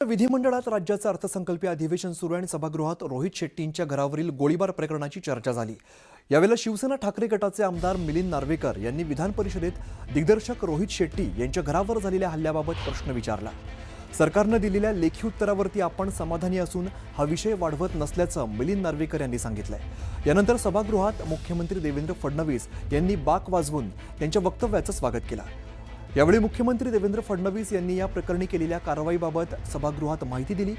विधिमंडळात राज्याचं अर्थसंकल्पीय अधिवेशन सुरू आहे आणि सभागृहात रोहित शेट्टींच्या घरावरील गोळीबार प्रकरणाची चर्चा झाली। यावेळेला शिवसेना ठाकरे गटाचे आमदार मिलिंद नार्वेकर यांनी विधान परिषदेत दिग्दर्शक रोहित शेट्टी यांच्या घरावर झालेल्या हल्ल्याबाबत प्रश्न विचारला। सरकारनं दिलेल्या लेखी उत्तरावरती आपण समाधानी असून हा विषय वाढवत नसल्याचं मिलिंद नार्वेकर यांनी सांगितलंय। यानंतर सभागृहात मुख्यमंत्री देवेंद्र फडणवीस यांनी बाक वाजवून त्यांच्या वक्तव्याचं स्वागत केलं। यावेळी मुख्यमंत्री देवेंद्र फडणवीस यांनी या प्रकरणी केलेल्या कारवाईबाबत सभागृहात माहिती दिली।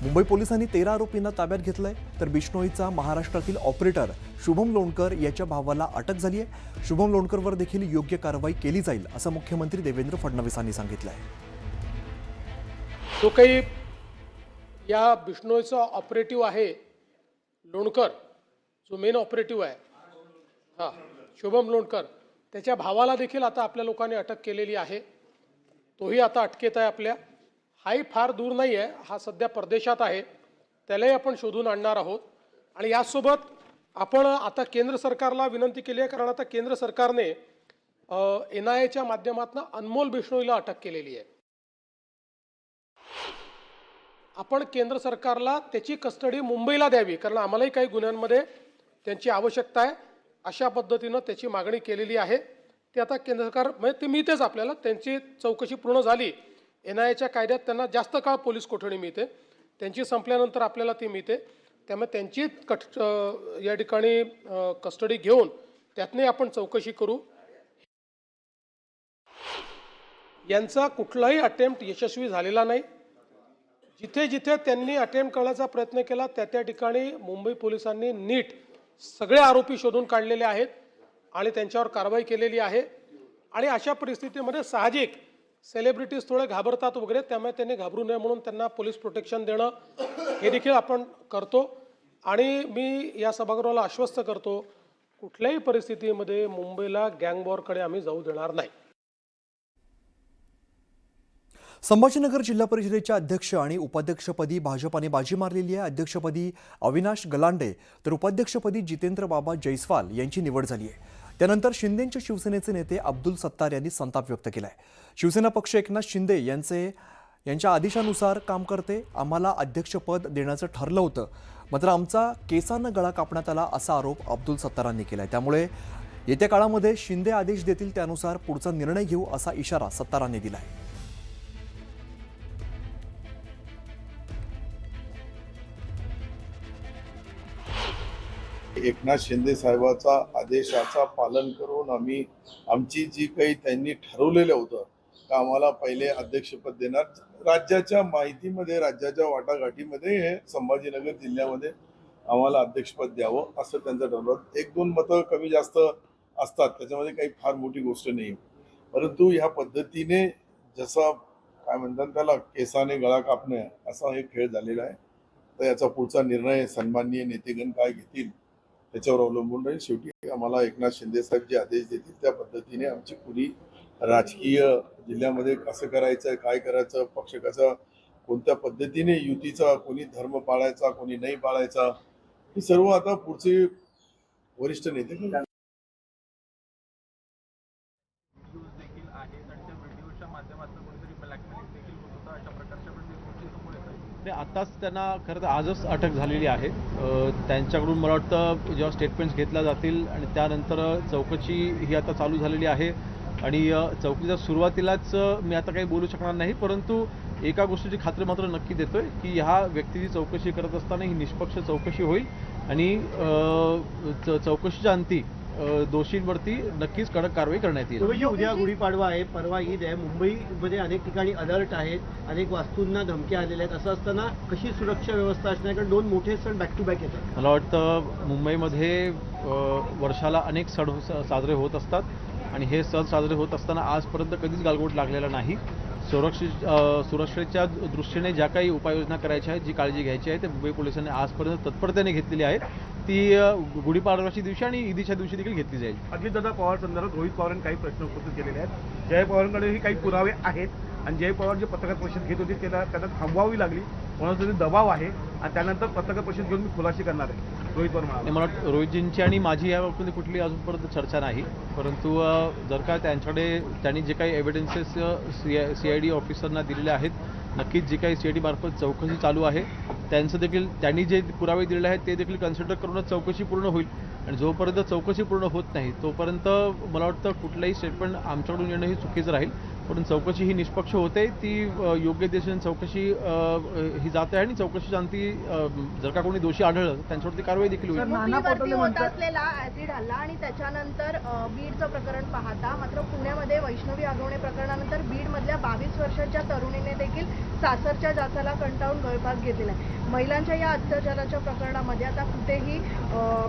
मुंबई पोलिसांनी 13 आरोपींना ताब्यात घेतलंय, तर बिश्नोईचा महाराष्ट्रातील ऑपरेटर शुभम लोणकर याच्या भावाला अटक झाली आहे। शुभम लोणकरवर देखील योग्य कारवाई केली जाईल असं मुख्यमंत्री देवेंद्र फडणवीसांनी सांगितलंय। जो काही या बिश्नोईचा ऑपरेटिव्ह आहे लोणकर, जो मेन ऑपरेटिव्ह आहे शुभम लोणकर, त्याच्या भावाला देखील आता आपल्या लोकांनी अटक केलेली आहे। तोही आता अटकेत आहे आपल्या। हाही फार दूर नाही आहे, हा सध्या परदेशात आहे, त्यालाही आपण शोधून आणणार आहोत। आणि यासोबत आपण आता केंद्र सरकारला विनंती केली आहे, कारण आता केंद्र सरकारने NIAच्या माध्यमातून अनमोल बिश्नोईला अटक केलेली आहे। आपण केंद्र सरकारला त्याची कस्टडी मुंबईला द्यावी, कारण आम्हालाही काही गुन्ह्यांमध्ये त्यांची आवश्यकता आहे। अशा पद्धतीनं त्याची मागणी केलेली आहे। ते आता केंद्र सरकार म्हणजे ते मिळतेच आपल्याला, त्यांची चौकशी पूर्ण झाली। NIAच्या कायद्यात त्यांना जास्त काळ पोलीस कोठडी मिळते, त्यांची संपल्यानंतर आपल्याला ती मिळते। त्यामुळे त्यांची या ठिकाणी कस्टडी घेऊन त्यातने आपण चौकशी करू। यांचा कुठलाही अटेम्प्ट यशस्वी झालेला नाही। जिथे जिथे त्यांनी अटेम्प्ट करण्याचा प्रयत्न केला त्या ठिकाणी मुंबई पोलिसांनी नीट सगळे आरोपी शोधून काढलेले आहेत आणि त्यांच्यावर कारवाई केलेली आहे। आणि अशा परिस्थितीमध्ये साहजिक सेलिब्रिटीज थोडे घाबरतात वगैरे, त्यामुळे त्यांनी घाबरू नये म्हणून त्यांना पोलीस प्रोटेक्शन देणं हे देखील आपण करतो। आणि मी या सभागृहाला आश्वस्त करतो, कुठल्याही परिस्थितीमध्ये मुंबईला गँग वॉरकडे आम्ही जाऊ देणार नाही। संभाजीनगर जिल्हा परिषदेच्या अध्यक्ष आणि उपाध्यक्षपदी भाजपाने बाजी मारलेली आहे। अध्यक्षपदी अविनाश गलांडे तर उपाध्यक्षपदी जितेंद्र बाबा जयस्वाल यांची निवड झाली आहे। त्यानंतर शिंदेंच्या शिवसेनेचे नेते अब्दुल सत्तार यांनी संताप व्यक्त केलाय। शिवसेना पक्ष एकनाथ शिंदे यांच्या आदेशानुसार काम करते, आम्हाला अध्यक्षपद देण्याचं ठरलं होतं, मात्र आमचा केसानं गळा कापण्यात आला असा आरोप अब्दुल सत्तारांनी केलाय। त्यामुळे येत्या काळामध्ये शिंदे आदेश देतील त्यानुसार पुढचा निर्णय घेऊ असा इशारा सत्तारांनी दिलाय। एकनाथ शिंदे साहेबाचा आदेशाचा पालन करून आम्ही आमची जी काही त्यांनी ठरवलेलं होतं की आम्हाला पहिले अध्यक्षपद देणार, राज्याच्या माहितीमध्ये राज्याच्या वाटाघाटीमध्ये हे संभाजीनगर जिल्ह्यामध्ये आम्हाला अध्यक्षपद द्यावं असं त्यांचं ठरवलं। 1-2 मतं कमी जास्त असतात, त्याच्यामध्ये काही फार मोठी गोष्ट नाही। परंतु ह्या पद्धतीने जसा काय म्हणतात त्याला केसाने गळा कापणे असा हे खेळ झालेला आहे। तर याचा पुढचा निर्णय सन्माननीय नेतेगण काय घेतील त्याच्यावर अवलंबून राहील। शेवटी आम्हाला एकनाथ शिंदे साहेब जे आदेश देतील त्या पद्धतीने आमची पुरी राजकीय जिल्ह्यामध्ये कसं करायचं, काय करायचं, पक्ष कसा कोणत्या पद्धतीने युतीचा, कोणी धर्म पाळायचा, कोणी नाही पाळायचा, हे सर्व आता पुढचे वरिष्ठ नेते आताच त्यांना खरं तर आजच अटक झालेली आहे। त्यांच्याकडून मला वाटतं जेव्हा स्टेटमेंट्स घेतल्या जातील आणि त्यानंतर चौकशी ही आता चालू झालेली आहे। आणि चौकशीच्या सुरुवातीलाच मी आता काही बोलू शकणार नाही, परंतु एका गोष्टीची खात्री मात्र नक्की देतोय की ह्या व्यक्तीची चौकशी करत असताना ही निष्पक्ष चौकशी होईल आणि चौकशीच्या अंती दोषींवरती नक्कीच कडक कारवाई करण्यात येईल। उद्या गुढीपाडवा आहे, परवा ईद आहे, मुंबईमध्ये अनेक ठिकाणी अलर्ट आहेत, अनेक वास्तूंना धमक्या आलेल्या आहेत। असं असताना कशी सुरक्षा व्यवस्था असणार, कारण 2 मोठे सण बॅक टू बॅक येतात। मला वाटतं मुंबईमध्ये वर्षाला अनेक सण साजरे होत असतात आणि हे सण साजरे होत असताना आजपर्यंत कधीच गालबोट लागलेला नाही। सुरक्षेच्या दृष्टीने ज्या काही उपाययोजना करायच्या आहेत, जी काळजी घ्यायची आहे, ते मुंबई पोलिसांनी आजपर्यंत तत्परतेने घेतलेली आहे। ती गुढीपाडव्याच्या दिवशी आणि ईदीच्या दिवशी देखील घेतली जाईल। अजितदादा पवार संदर्भात रोहित पवारांनी काही प्रश्न उपस्थित केलेले आहेत। जय पवारांकडेही काही पुरावे आहेत आणि जय पवार जे पत्रकार परिषद घेत होते त्यांना थांबवावी लागली, कोणाचा दबाव आहे आणि त्यानंतर पत्रकार परिषद घेऊन मी खुलासे करणार आहे। रोहित वर्मा मला वाटतं रोहितजींची आणि माझी या बाबतीत कुठली अजूनपर्यंत चर्चा नाही, परंतु जर का त्यांच्याकडे त्यांनी जे काही एव्हिडन्सेस CID ऑफिसरना दिलेले आहेत नक्कीच जी काही CID मार्फत चौकशी चालू आहे त्यांचं देखील त्यांनी जे पुरावे दिलेले आहेत ते देखील कन्सिडर करूनच चौकशी पूर्ण होईल आणि जोपर्यंत चौकशी पूर्ण होत नाही तोपर्यंत मला वाटतं कुठलंही स्टेटमेंट आमच्याकडून येणं ही चुकीचं राहील. पण चौकशी ही निष्पक्ष होते, ती योग्य दिशेने चौकशी ही जाते आणि चौकशीच्या अंती जर का कोणी दोषी आढळलं तर त्यांच्यावरती कारवाई देखील होईल. मुंबईवरती होत असलेला ऍसिड हल्ला आणि त्याच्यानंतर बीडचं प्रकरण पाहता मात्र पुण्यामध्ये वैष्णवी आगवणे प्रकरणानंतर बीडमधल्या 22 वर्षाच्या तरुणीने देखील सासरच्या जाचाला कंटाळून गळफास घेतलेला आहे. महिलांच्या या अत्याचाराच्या प्रकरणामध्ये आता कुठेही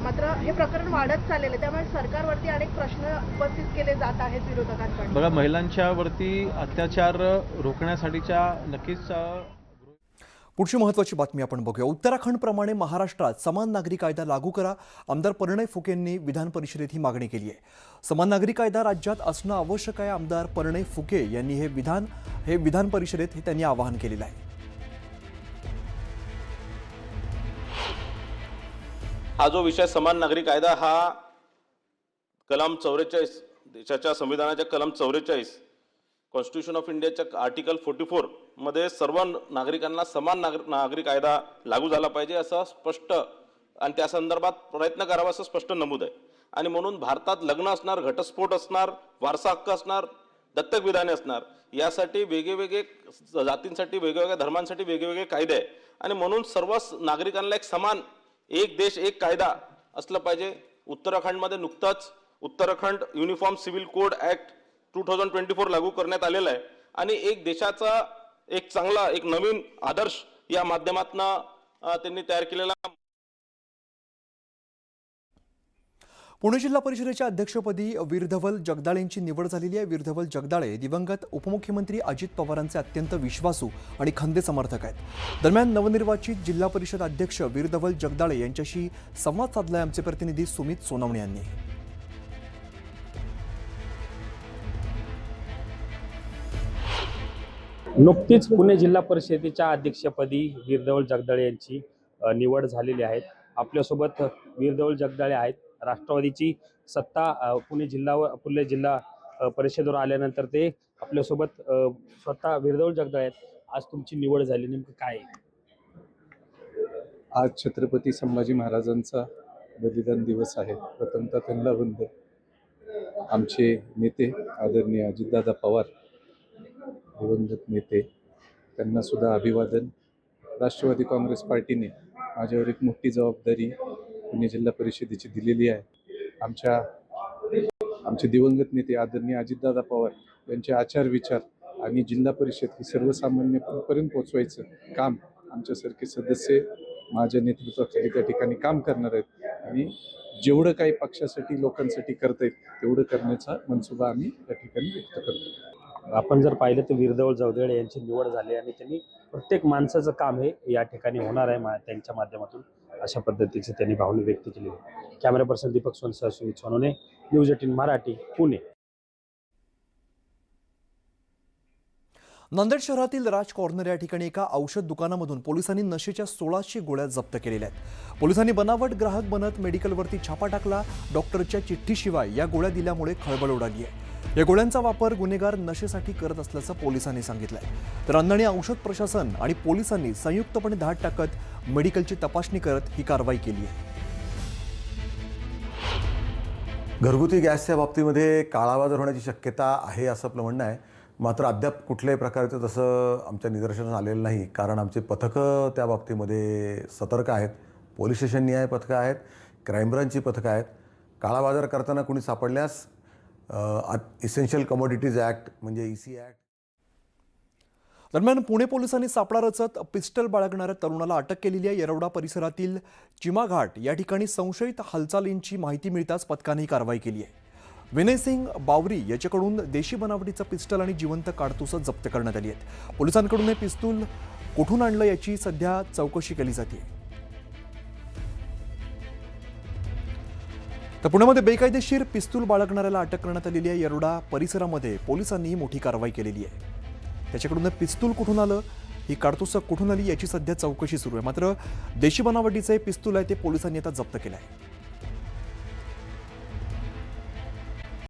मात्र हे प्रकरण वाढत चाललेलं आहे, त्यामुळे सरकारवरती अनेक प्रश्न उपस्थित केले जात आहेत विरोधकांकडून. बघा, महिलांच्या वरती अत्याचार रोखण्यासाठीच्या नक्कीच पुढची महत्त्वाची बातमी आपण बघूया. उत्तराखंडप्रमाणे महाराष्ट्रात समान नागरी कायदा लागू करा. आमदार परिणय फुकेंनी विधान परिषदेत ही मागणी केली आहे. समान नागरी कायदा राज्यात असणं आवश्यक आहे. आमदार परिणय फुके यांनी हे विधान परिषदेत त्यांनी आवाहन केलेलं आहे. हा जो विषय समान नागरी कायदा हा कलम 44 देशाच्या संविधानाच्या कलम 44 कॉन्स्टिट्यूशन ऑफ इंडियाच्या आर्टिकल 44 मध्ये सर्व नागरिकांना समान नागरी कायदा लागू झाला पाहिजे असं स्पष्ट आणि त्या संदर्भात प्रयत्न करावा असं स्पष्ट नमूद आहे. आणि म्हणून भारतात लग्न असणार, घटस्फोट असणार, वारसा हक्क असणार, दत्तक विधाने असणार, यासाठी वेगवेगळे जातींसाठी वेगवेगळ्या धर्मांसाठी वेगवेगळे कायदे आहे. आणि म्हणून सर्व नागरिकांना एक समान एक देश एक कायदा असलं पाहिजे. उत्तराखंडमध्ये नुकताच Uttarakhand uniform civil code act 2024 लागू करण्यात आलेला आहे आणि एक देशाचा एक चांगला एक नवीन आदर्श या माध्यमातून त्यांनी तयार केलेला. पुणे जिल्हा परिषदेच्या अध्यक्षपदी वीरधवल जगदाळे यांची निवड झालेली आहे. वीरधवल जगदाळे दिवंगत उपमुख्यमंत्री अजित पवारांचे अत्यंत विश्वासू आणि खंदे समर्थक आहेत. दरम्यान नवनिर्वाचित जिल्हा परिषद अध्यक्ष वीरधवल जगदाळे यांच्याशी संवाद साधलाय आमचे प्रतिनिधी सुमित सोनवणे यांनी. नुकतीच पुणे जिल्हा परिषदेच्या अध्यक्षपदी वीरधवल जगदाळे यांची निवड झालेली आहे. आपल्यासोबत वीरधवल जगदाळे आहेत. राष्ट्रवादीची सत्ता पुणे जिल्हा परिषदेवर आल्यानंतर ते आपल्यासोबत स्वतः वीरधवल जगदाळे आहेत. आज तुमची निवड झाली, नेमकं काय? आज छत्रपती संभाजी महाराजांचा बलिदान दिवस आहे. प्रथमतः त्यांना वंदन. आमचे नेते आदरणीय अजितदादा पवार दिवंगत नेते, त्यांना सुद्धा अभिवादन. राष्ट्रवादी काँग्रेस पार्टीने माझ्यावर एक मोठी जबाबदारी पुणे जिल्हा परिषदेची दिलेली आहे. आमचे दिवंगत नेते आदरणीय अजितदादा पवार यांचे आचार विचार आणि जिल्हा परिषद ही सर्वसामान्यपर्यंत पोहोचवायचं काम आमच्यासारखे सदस्य माझ्या नेतृत्वाखाली त्या ठिकाणी काम करणार आहेत आणि जेवढं काही पक्षासाठी लोकांसाठी करता येईल तेवढं करण्याचा मनसुबा आम्ही त्या ठिकाणी व्यक्त करतो. आपण जर पाहिलं तर वीरधवल जगदाळे यांची निवड झाली आणि त्यांनी प्रत्येक माणसाचं काम हे या ठिकाणी होणार आहे त्यांच्या माध्यमातून, अशा पद्धतीचे त्यांनी भावना व्यक्त केली आहे. कॅमेरा पर्सन दीपक सोनसह सुमित सोनवणे, न्यूज 18 मराठी, पुणे. नांदेड शहरातील राज कॉर्नर या ठिकाणी एका औषध दुकानामधून पोलिसांनी नशेच्या 1600 गोळ्या जप्त केलेल्या आहेत. पोलिसांनी बनावट ग्राहक बनत मेडिकलवरती छापा टाकला. डॉक्टरच्या चिठ्ठीशिवाय या गोळ्या दिल्यामुळे खळबळ उडाली आहे. या गोळ्यांचा वापर गुन्हेगार नशेसाठी करत असल्याचं पोलिसांनी सांगितलंय. तर अन्न आणि औषध प्रशासन आणि पोलिसांनी संयुक्तपणे धाड टाकत मेडिकलची तपासणी करत ही कारवाई केली आहे. घरगुती गॅसच्या बाबतीमध्ये काळाबाजार होण्याची शक्यता आहे असं आपलं म्हणणं आहे. मात्र अद्याप कुठल्याही प्रकारचं तसं आमच्या निदर्शनास आलेलं नाही, कारण आमचे पथकं त्या बाबतीमध्ये सतर्क आहेत. पोलीस स्टेशन निहाय पथकं आहेत, क्राईम ब्रांचची पथकं आहेत. काळाबाजार करताना कुणी सापडल्यास इसेन्शियल कमोडिटीज ॲक्ट म्हणजे EC ॲक्ट. दरम्यान पुणे पोलिसांनी सापळा रचत पिस्टल बाळगणाऱ्या तरुणाला अटक केलेली आहे. येरवडा परिसरातील चिमाघाट या ठिकाणी संशयित हालचालींची माहिती मिळताच पथकाने ही कारवाई केली आहे. विनयसिंग बावरी याच्याकडून देशी बनावटीचं पिस्टल आणि जिवंत काडतुसं जप्त करण्यात आली आहेत. पोलिसांकडून हे पिस्तूल कुठून आणलं याची सध्या चौकशी केली जाते. तर पुण्यामध्ये बेकायदेशीर पिस्तूल बाळगणाऱ्याला अटक करण्यात आलेली आहे. येरवडा परिसरामध्ये पोलिसांनी मोठी कारवाई केलेली आहे. त्याच्याकडून पिस्तूल कुठून आलं, ही काडतुसं कुठून आली याची सध्या चौकशी सुरू आहे. मात्र देशी बनावटीचं हे पिस्तूल आहे ते पोलिसांनी आता जप्त केलं आहे.